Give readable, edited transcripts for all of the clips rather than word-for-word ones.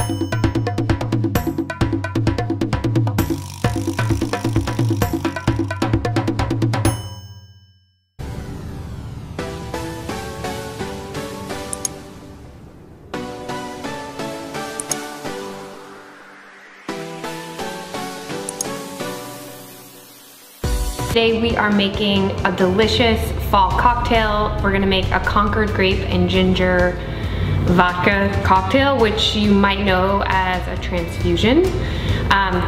Today we are making a delicious fall cocktail. We're gonna make a Concord Grape and Ginger vodka cocktail, which you might know as a transfusion.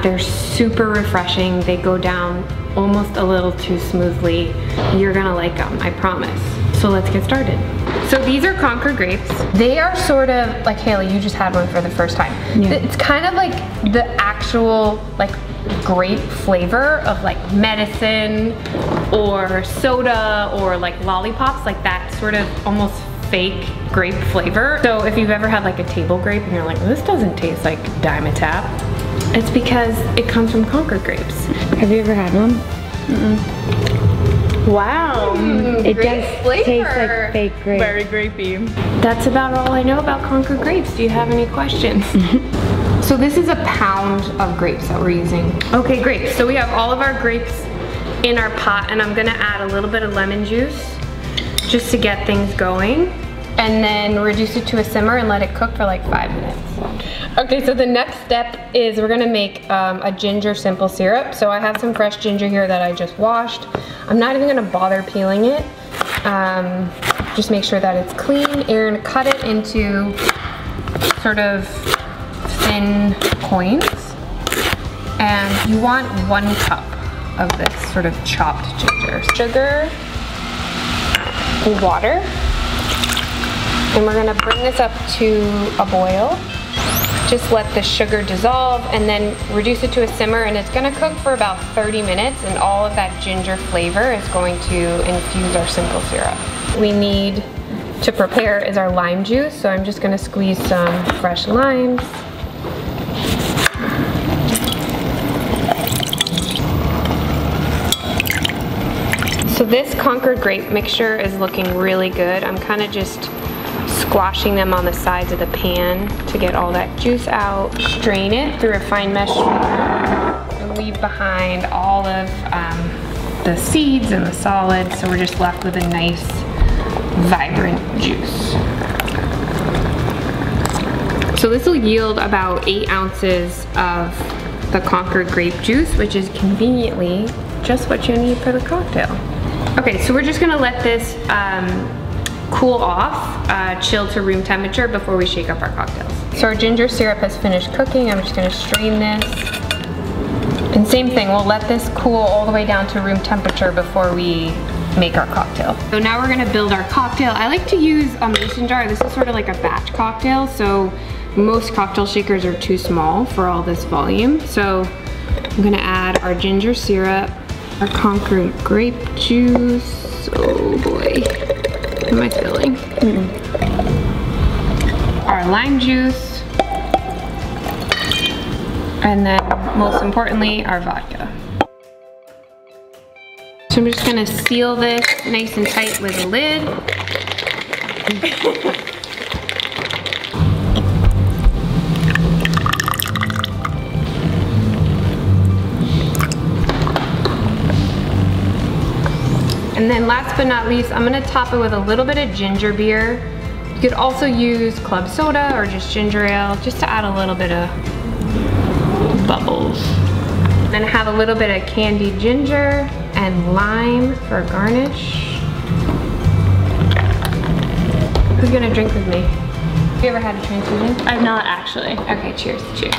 They're super refreshing. They go down almost a little too smoothly. You're gonna like them, I promise. So let's get started. So these are Concord grapes. They are sort of like, Haley, you just had one for the first time. Yeah. It's kind of like the actual like grape flavor of like medicine or soda or like lollipops, like that sort of almost fake grape flavor. So if you've ever had like a table grape and you're like, this doesn't taste like Dimetap, it's because it comes from Concord grapes. Have you ever had one? Wow. It does taste like fake grape. Very grapey. That's about all I know about Concord grapes. Do you have any questions? So this is a pound of grapes that we're using. Okay, great. So we have all of our grapes in our pot, and I'm gonna add a little bit of lemon juice just to get things going, and then reduce it to a simmer and let it cook for like 5 minutes. Okay, so the next step is we're gonna make a ginger simple syrup. So I have some fresh ginger here that I just washed. I'm not even gonna bother peeling it. Just make sure that it's clean. You're gonna cut it into sort of thin coins, and you want 1 cup of this sort of chopped ginger. Sugar, water, and we're gonna bring this up to a boil. Just let the sugar dissolve and then reduce it to a simmer, and it's gonna cook for about 30 minutes, and all of that ginger flavor is going to infuse our simple syrup. We need to prepare is our lime juice, so I'm just gonna squeeze some fresh limes. So this Concord grape mixture is looking really good. I'm kind of just squashing them on the sides of the pan to get all that juice out. Strain it through a fine mesh strainer and leave behind all of the seeds and the solids, so we're just left with a nice, vibrant juice. So this will yield about 8 ounces of the Concord grape juice, which is conveniently just what you need for the cocktail. Okay, so we're just gonna let this cool off, chill to room temperature before we shake up our cocktails. So our ginger syrup has finished cooking. I'm just gonna strain this. And same thing, we'll let this cool all the way down to room temperature before we make our cocktail. So now we're gonna build our cocktail. I like to use a mason jar. This is sort of like a batch cocktail, so most cocktail shakers are too small for all this volume. So I'm gonna add our ginger syrup, our Concord grape juice. Oh boy, what am I spilling? Our lime juice, and then most importantly, our vodka. So I'm just gonna seal this nice and tight with a lid. And then last but not least, I'm gonna top it with a little bit of ginger beer. You could also use club soda or just ginger ale, just to add a little bit of bubbles. Then have a little bit of candied ginger and lime for a garnish. Who's gonna drink with me? Have you ever had a transfusion? I've not actually. Okay, cheers, cheers.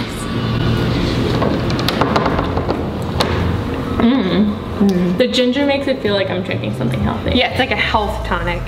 The ginger makes it feel like I'm drinking something healthy. Yeah, it's like a health tonic.